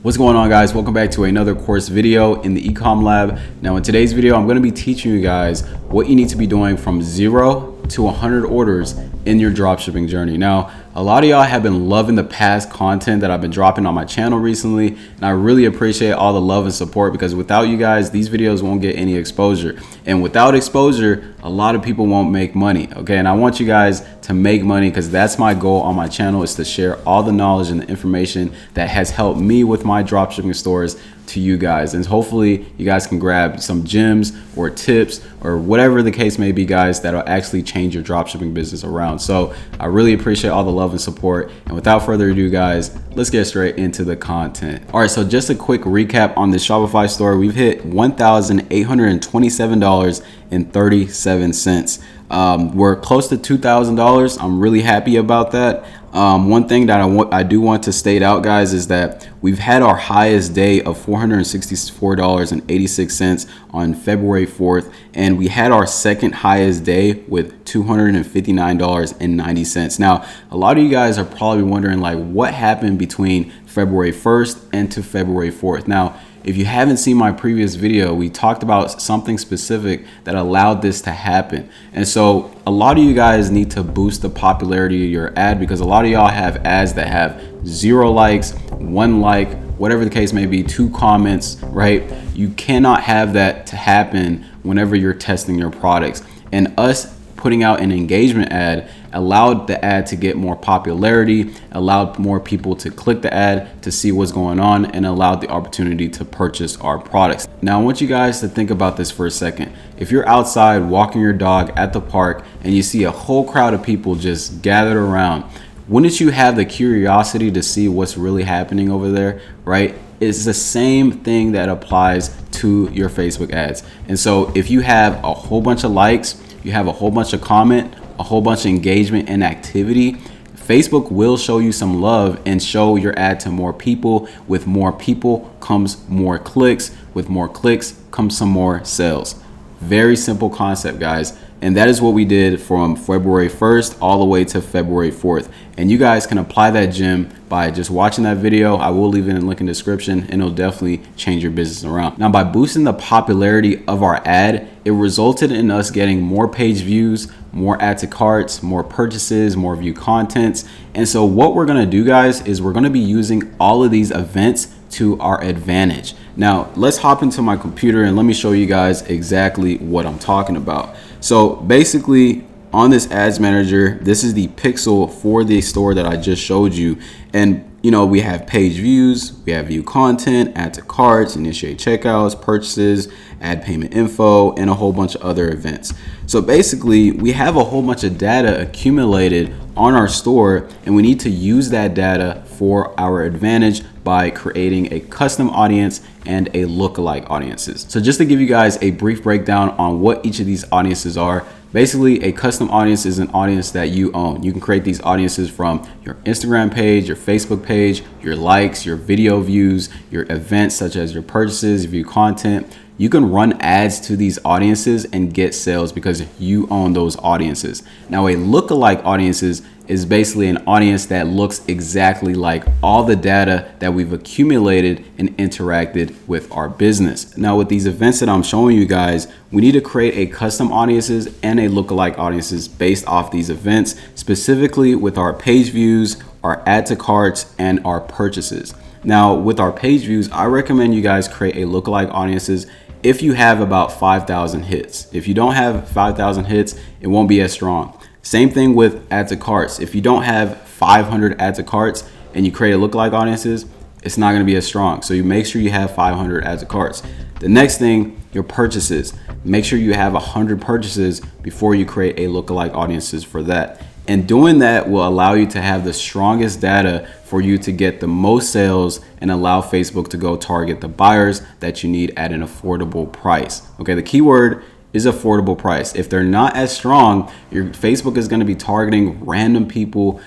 What's going on, guys? Welcome back to another course video in the Ecom Lab. Now in today's video, I'm going to be teaching you guys what you need to be doing from 0 to 100 orders in your dropshipping journey. Now, a lot of y'all have been loving the past content that I've been dropping on my channel recently, and I really appreciate all the love and support, because without you guys, these videos won't get any exposure. And without exposure, a lot of people won't make money, okay? And I want you guys to make money, because that's my goal on my channel, is to share all the knowledge and the information that has helped me with my dropshipping stores to you guys. And hopefully you guys can grab some gems or tips or whatever the case may be, guys, that'll actually change your dropshipping business around. So I really appreciate all the love and support. And without further ado, guys, let's get straight into the content. All right, so just a quick recap on the Shopify store. We've hit $1,827.37. We're close to $2,000. I'm really happy about that. One thing that I do want to state out, guys, is that we've had our highest day of $464.86 on February 4th, and we had our second highest day with $259.90. Now, a lot of you guys are probably wondering, like, what happened between February 1st and to February 4th. Now, if you haven't seen my previous video, we talked about something specific that allowed this to happen. And so a lot of you guys need to boost the popularity of your ad, because a lot of y'all have ads that have 0 likes, 1 like, whatever the case may be, 2 comments, right? You cannot have that to happen whenever you're testing your products. And us putting out an engagement ad allowed the ad to get more popularity, allowed more people to click the ad to see what's going on, and allowed the opportunity to purchase our products. Now, I want you guys to think about this for a second. If you're outside walking your dog at the park and you see a whole crowd of people just gathered around, wouldn't you have the curiosity to see what's really happening over there, right? It's the same thing that applies to your Facebook ads. And so if you have a whole bunch of likes, you have a whole bunch of comment, a whole bunch of engagement and activity, Facebook will show you some love and show your ad to more people. With more people comes more clicks. With more clicks comes some more sales. Very simple concept, guys. And that is what we did from February 1st all the way to February 4th. And you guys can apply that gem by just watching that video. I will leave it in the link in the description, and it'll definitely change your business around. Now, by boosting the popularity of our ad, it resulted in us getting more page views, more add to carts, more purchases, more view contents. And so what we're gonna do, guys, is we're gonna be using all of these events to our advantage. Now, let's hop into my computer and let me show you guys exactly what I'm talking about. So basically, on this ads manager, this is the pixel for the store that I just showed you. And you know, we have page views, we have view content, add to carts, initiate checkouts, purchases, add payment info, and a whole bunch of other events. So basically, we have a whole bunch of data accumulated on our store, and we need to use that data for our advantage by creating a custom audience and a lookalike audiences. So just to give you guys a brief breakdown on what each of these audiences are, basically, a custom audience is an audience that you own. You can create these audiences from your Instagram page, your Facebook page, your likes, your video views, your events such as your purchases, view content. You can run ads to these audiences and get sales because you own those audiences. Now, a lookalike audiences is basically an audience that looks exactly like all the data that we've accumulated and interacted with our business. Now, with these events that I'm showing you guys, we need to create a custom audiences and a lookalike audiences based off these events, specifically with our page views, our add to carts, and our purchases. Now, with our page views, I recommend you guys create a lookalike audiences if you have about 5,000 hits. If you don't have 5,000 hits, it won't be as strong. Same thing with add to carts. If you don't have 500 add to carts and you create a lookalike audiences, it's not going to be as strong. So you make sure you have 500 add to carts. The next thing, your purchases. Make sure you have 100 purchases before you create a lookalike audiences for that. And doing that will allow you to have the strongest data for you to get the most sales and allow Facebook to go target the buyers that you need at an affordable price. Okay, the keyword is affordable price. If they're not as strong, your Facebook is going to be targeting random people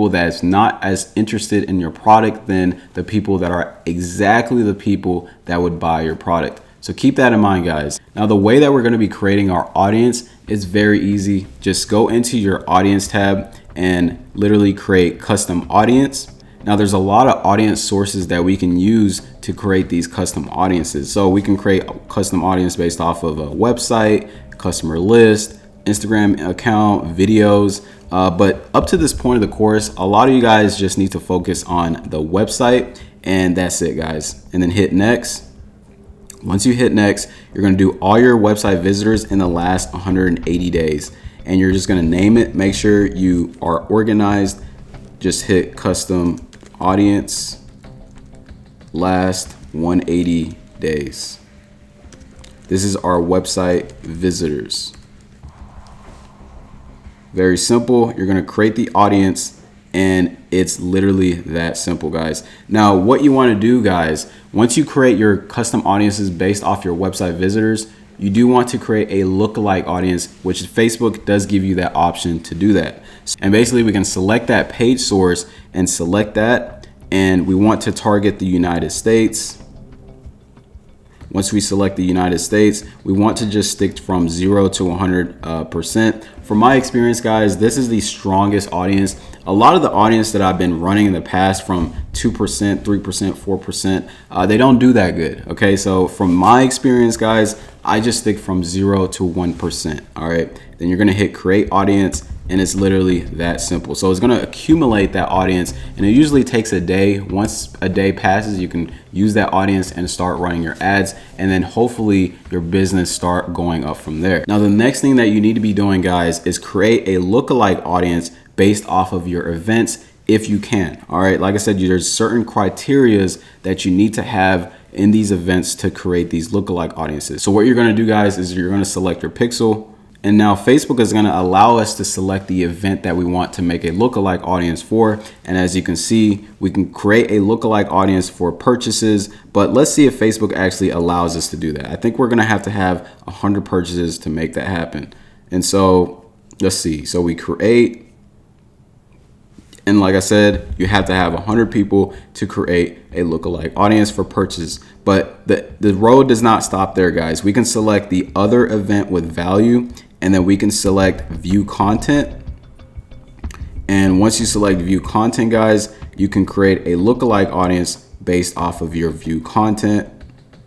that's not as interested in your product than the people that are exactly the people that would buy your product. So keep that in mind, guys. Now, the way that we're going to be creating our audience is very easy. Just go into your audience tab and literally create custom audience. Now there's a lot of audience sources that we can use to create these custom audiences. So we can create a custom audience based off of a website, customer list, Instagram account, videos. But up to this point of the course, a lot of you guys just need to focus on the website, and that's it, guys. And then hit next. Once you hit next, you're going to do all your website visitors in the last 180 days. And you're just going to name it. Make sure you are organized. Just hit custom audience last 180 days. This is our website visitors. Very simple. You're going to create the audience, and it's literally that simple, guys. Now, what you want to do, guys, once you create your custom audiences based off your website visitors, you do want to create a lookalike audience, which Facebook does give you that option to do that. And basically we can select that page source and select that, and we want to target the United States. Once we select the United States, we want to just stick from 0 to 100%. From my experience, guys, this is the strongest audience. A lot of the audience that I've been running in the past, from 2%, 3%, 4%, they don't do that good. Okay, so from my experience, guys, I just stick from 0 to 1%. All right, then you're gonna hit create audience, and it's literally that simple. So it's gonna accumulate that audience, and it usually takes a day. Once a day passes, you can use that audience and start running your ads, and then hopefully your business start going up from there. Now, the next thing that you need to be doing, guys, is create a lookalike audience based off of your events if you can. All right, like I said, there's certain criterias that you need to have in these events to create these lookalike audiences. So what you're gonna do, guys, is you're gonna select your pixel. And now Facebook is going to allow us to select the event that we want to make a lookalike audience for. And as you can see, we can create a lookalike audience for purchases, but let's see if Facebook actually allows us to do that. I think we're going to have 100 purchases to make that happen. And so let's see. So we create, and like I said, you have to have 100 people to create a lookalike audience for purchase. But the road does not stop there, guys. We can select the other event with value, and then we can select view content. And once you select view content, guys, you can create a lookalike audience based off of your view content.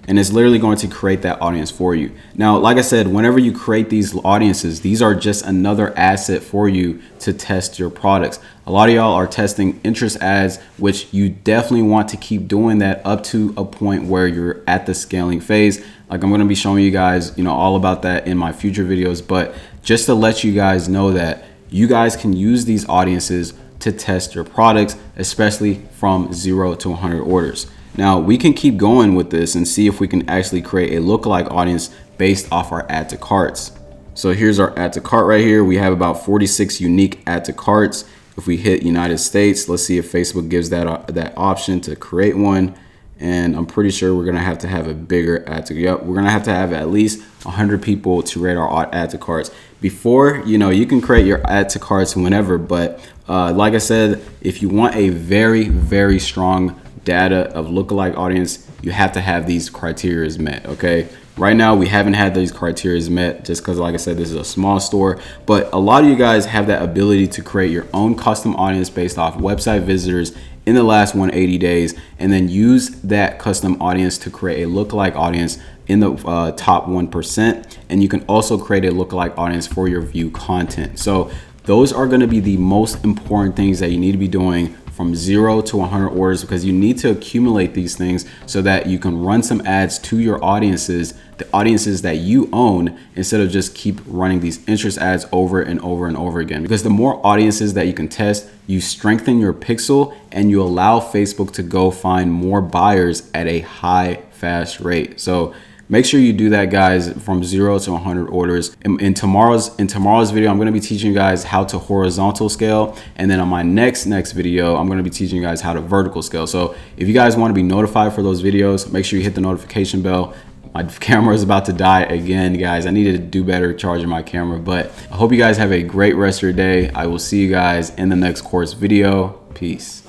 And it's literally going to create that audience for you. Now, like I said, whenever you create these audiences, these are just another asset for you to test your products. A lot of y'all are testing interest ads, which you definitely want to keep doing that up to a point where you're at the scaling phase. Like I'm going to be showing you guys, all about that in my future videos. But just to let you guys know that you guys can use these audiences to test your products, especially from 0 to 100 orders. Now we can keep going with this and see if we can actually create a lookalike audience based off our add to carts. So here's our add to cart right here. We have about 46 unique add to carts. If we hit United States, let's see if Facebook gives that option to create one. And I'm pretty sure we're gonna have to have a bigger add to. Yep, we're gonna have to have at least 100 people to rate our add to carts. Before, you can create your add to carts whenever, but like I said, if you want a very, very strong data of lookalike audience, you have to have these criteria met. Okay, right now we haven't had these criteria met just because, like I said, this is a small store, but a lot of you guys have that ability to create your own custom audience based off website visitors in the last 180 days, and then use that custom audience to create a lookalike audience in the top 1%. And you can also create a lookalike audience for your view content. So those are going to be the most important things that you need to be doing from 0 to 100 orders, because you need to accumulate these things so that you can run some ads to your audiences, the audiences that you own, instead of just keep running these interest ads over and over and over again. Because the more audiences that you can test, you strengthen your pixel and you allow Facebook to go find more buyers at a high, fast rate. So make sure you do that, guys, from 0 to 100 orders. In tomorrow's video, I'm going to be teaching you guys how to horizontal scale. And then on my next video, I'm going to be teaching you guys how to vertical scale. So if you guys want to be notified for those videos, make sure you hit the notification bell. My camera is about to die again, guys. I need to do better charging my camera, but I hope you guys have a great rest of your day. I will see you guys in the next course video. Peace.